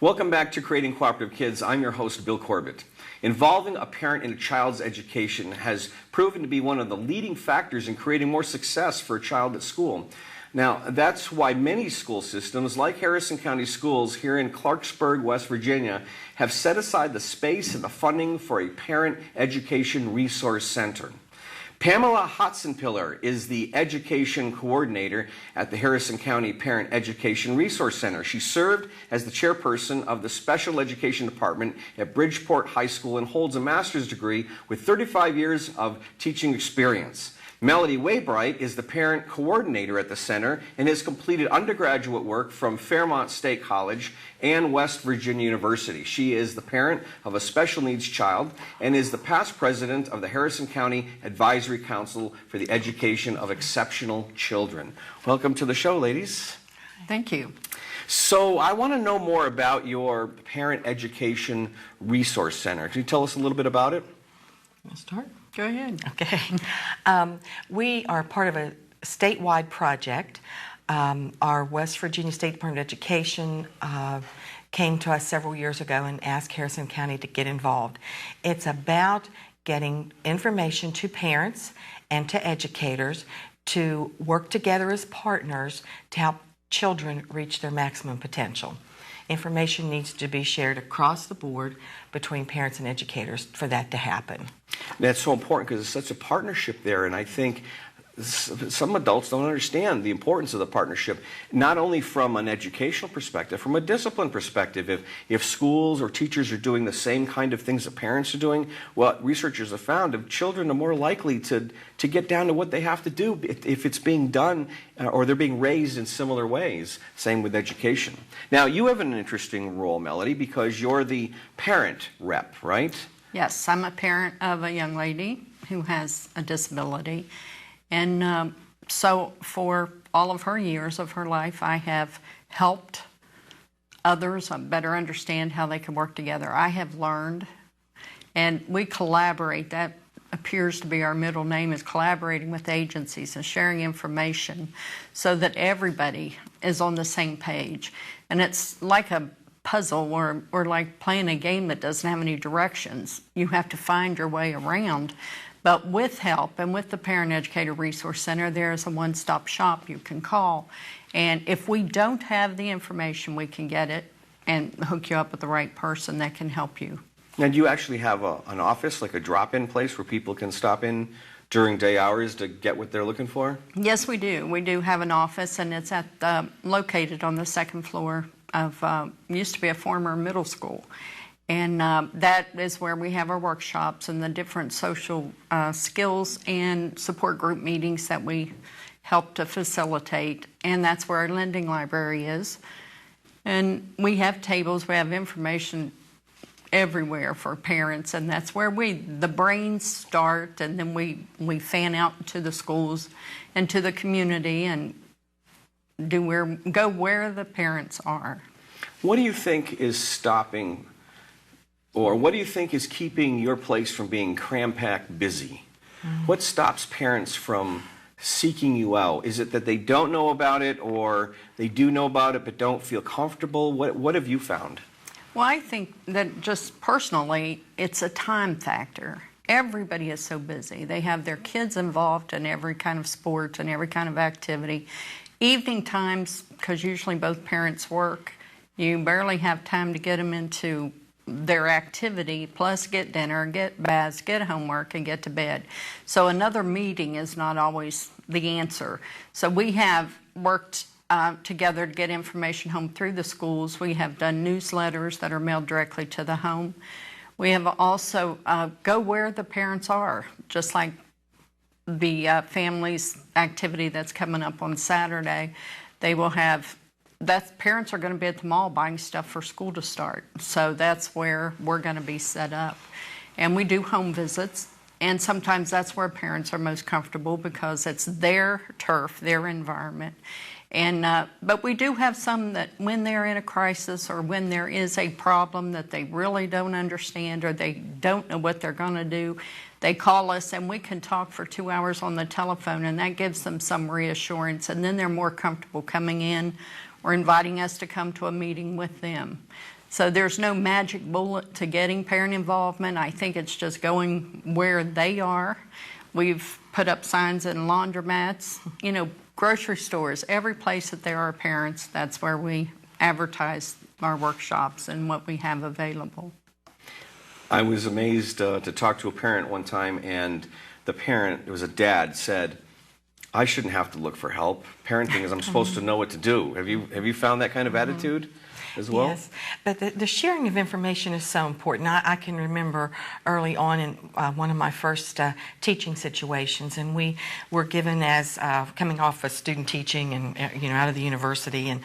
Welcome back to Creating Cooperative Kids. I'm your host, Bill Corbett. Involving a parent in a child's education has proven to be one of the leading factors in creating more success for a child at school. Now, that's why many school systems, like Harrison County Schools here in Clarksburg, West Virginia, have set aside the space and the funding for a Parent Education Resource Center. Pamela Hotsinpiller is the education coordinator at the Harrison County Parent Education Resource Center. She served as the chairperson of the Special Education Department at Bridgeport High School and holds a master's degree with 35 years of teaching experience. Melody Waybright is the parent coordinator at the center and has completed undergraduate work from Fairmont State College and West Virginia University. She is the parent of a special needs child and is the past president of the Harrison County Advisory Council for the Education of Exceptional Children. Welcome to the show, ladies. Thank you. So I want to know more about your Parent Education Resource Center. Can you tell us a little bit about it? I'll start. Go ahead. Okay. We are part of a statewide project. Our West Virginia State Department of Education came to us several years ago and asked Harrison County to get involved. It's about getting information to parents and to educators to work together as partners to help children reach their maximum potential. Information needs to be shared across the board between parents and educators for that to happen. That's so important because it's such a partnership there, and I think some adults don't understand the importance of the partnership, not only from an educational perspective, from a discipline perspective. If schools or teachers are doing the same kind of things that parents are doing, what researchers have found, that children are more likely to get down to what they have to do if it's being done or they're being raised in similar ways. Same with education. Now, you have an interesting role, Melody, because you're the parent rep, right? Yes, I'm a parent of a young lady who has a disability. And so for all of her years of her life, I have helped others better understand how they can work together. I have learned, and we collaborate. That appears to be our middle name, is collaborating with agencies and sharing information so that everybody is on the same page. And it's like a puzzle or like playing a game that doesn't have any directions. You have to find your way around. But with help and with the Parent Educator Resource Center, there's a one-stop shop you can call. And if we don't have the information, we can get it and hook you up with the right person that can help you. Now, do you actually have an office, like a drop-in place where people can stop in during day hours to get what they're looking for? Yes, we do. We do have an office, and it's located on the second floor of used to be a former middle school. And that is where we have our workshops and the different social skills and support group meetings that we help to facilitate. And that's where our lending library is. And we have tables, we have information everywhere for parents, and that's where the brains start, and then we fan out to the schools and to the community and go where the parents are. What do you think is stopping, or what do you think is keeping your place from being cram-packed busy? What stops parents from seeking you out? Is it that they don't know about it, or they do know about it but don't feel comfortable? What have you found? Well, I think that just personally, it's a time factor. Everybody is so busy. They have their kids involved in every kind of sport and every kind of activity. Evening times, because usually both parents work, you barely have time to get them into their activity, plus get dinner, get baths, get homework, and get to bed. So another meeting is not always the answer. So we have worked together to get information home through the schools. We have done newsletters that are mailed directly to the home. We have also go where the parents are, just like the family's activity that's coming up on Saturday. They will have parents are going to be at the mall buying stuff for school to start. So that's where we're going to be set up. And we do home visits, and sometimes that's where parents are most comfortable because it's their turf, their environment. And but we do have some that when they're in a crisis or when there is a problem that they really don't understand or they don't know what they're going to do, they call us and we can talk for 2 hours on the telephone, and that gives them some reassurance, and then they're more comfortable coming in or inviting us to come to a meeting with them. So there's no magic bullet to getting parent involvement. I think it's just going where they are. We've put up signs in laundromats, grocery stores, every place that there are parents, that's where we advertise our workshops and what we have available. I was amazed to talk to a parent one time, and the parent, it was a dad, said, I shouldn't have to look for help. Parenting is I'm supposed to know what to do. Have you found that kind of attitude as well? Yes, but the sharing of information is so important. I can remember early on in one of my first teaching situations, and we were given as coming off of student teaching and out of the university, and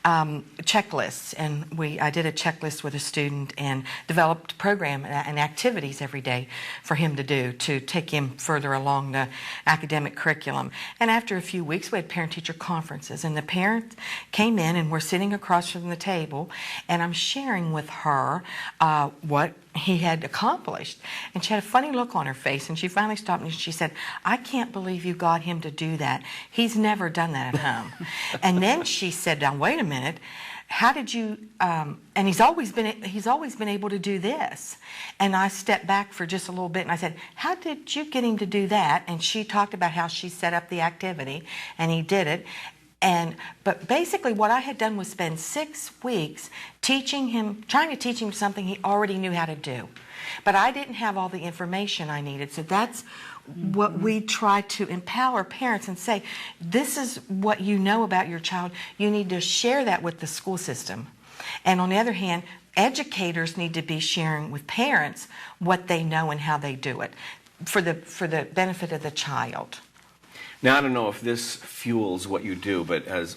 checklists, and I did a checklist with a student and developed a program and activities every day for him to do to take him further along the academic curriculum. And after a few weeks, we had parent-teacher conferences, and the parents came in and we're sitting across from the table, and I'm sharing with her what he had accomplished. And she had a funny look on her face, and she finally stopped and she said, I can't believe you got him to do that. He's never done that at home. And then she said, now wait a minute, how did you, and he's always been able to do this. And I stepped back for just a little bit and I said, how did you get him to do that? And she talked about how she set up the activity and he did it. But basically what I had done was spend 6 weeks trying to teach him something he already knew how to do. But I didn't have all the information I needed. So that's what we try to empower parents and say, this is what you know about your child. You need to share that with the school system. And on the other hand, educators need to be sharing with parents what they know and how they do it for the benefit of the child. Now, I don't know if this fuels what you do, but as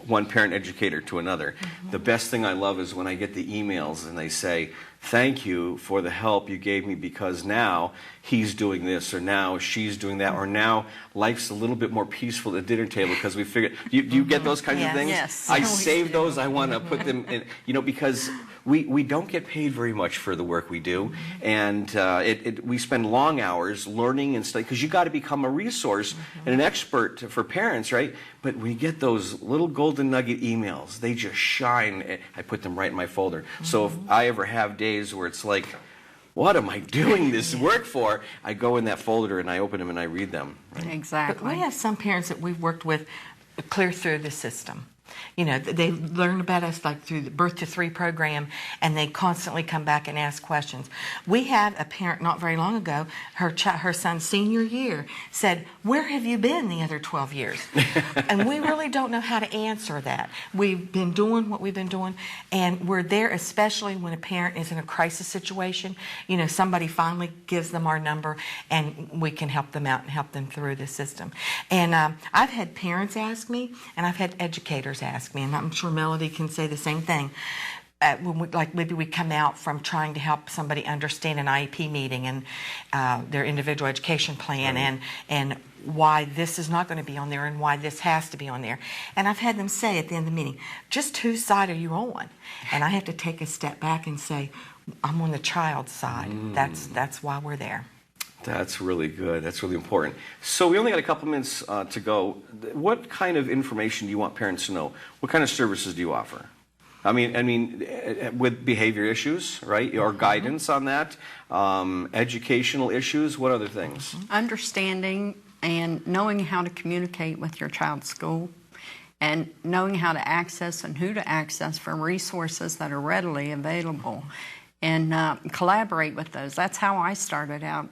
one parent educator to another, the best thing I love is when I get the emails and they say, thank you for the help you gave me because now he's doing this or now she's doing that or now life's a little bit more peaceful at the dinner table because we figured, do you get those kinds of things? Yes. I save those. I want to put them in, because we don't get paid very much for the work we do, and we spend long hours learning and studying because you got to become a resource and an expert for parents, right? But we get those little golden nugget emails. They just shine. I put them right in my folder. So if I ever have days where it's like, what am I doing this work for? I go in that folder and I open them and I read them. Right? Exactly. But we have some parents that we've worked with clear through the system. They learn about us like through the Birth to 3 program, and they constantly come back and ask questions. We had a parent not very long ago, her son's senior year, said, where have you been the other 12 years? And we really don't know how to answer that. We've been doing what we've been doing, and we're there especially when a parent is in a crisis situation. Somebody finally gives them our number, and we can help them out and help them through the system. And I've had parents ask me, and I've had educators ask me, and I'm sure Melody can say the same thing. When maybe we come out from trying to help somebody understand an IEP meeting and their individual education plan, and why this is not going to be on there and why this has to be on there. And I've had them say at the end of the meeting, just whose side are you on? And I have to take a step back and say, I'm on the child's side. That's why we're there. That's really good. That's really important. So we only got a couple minutes to go. What kind of information do you want parents to know? What kind of services do you offer? I mean, with behavior issues, right? Or guidance on that, educational issues. What other things? Understanding and knowing how to communicate with your child's school, and knowing how to access and who to access for resources that are readily available, and collaborate with those. That's how I started out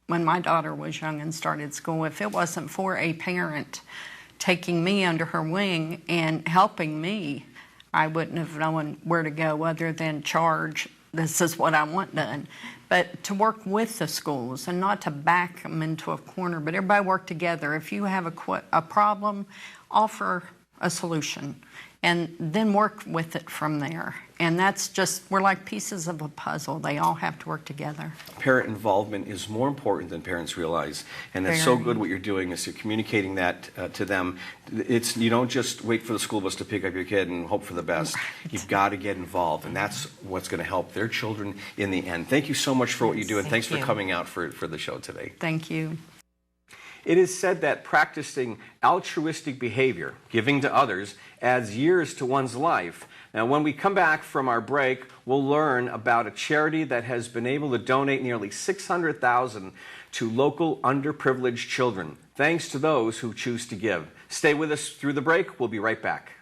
when my daughter was young and started school. If it wasn't for a parent taking me under her wing and helping me, I wouldn't have known where to go other than charge, this is what I want done. But to work with the schools and not to back them into a corner, but everybody work together. If you have a problem, offer a solution and then work with it from there. And that's just, we're like pieces of a puzzle. They all have to work together. Parent involvement is more important than parents realize. And that's so good what you're doing is you're communicating that to them. You don't just wait for the school bus to pick up your kid and hope for the best. Right. You've got to get involved, and that's what's going to help their children in the end. Thank you so much for what you do, and thanks for coming out for the show today. Thank you. It is said that practicing altruistic behavior, giving to others, adds years to one's life. Now, when we come back from our break, we'll learn about a charity that has been able to donate nearly $600,000 to local underprivileged children, thanks to those who choose to give. Stay with us through the break. We'll be right back.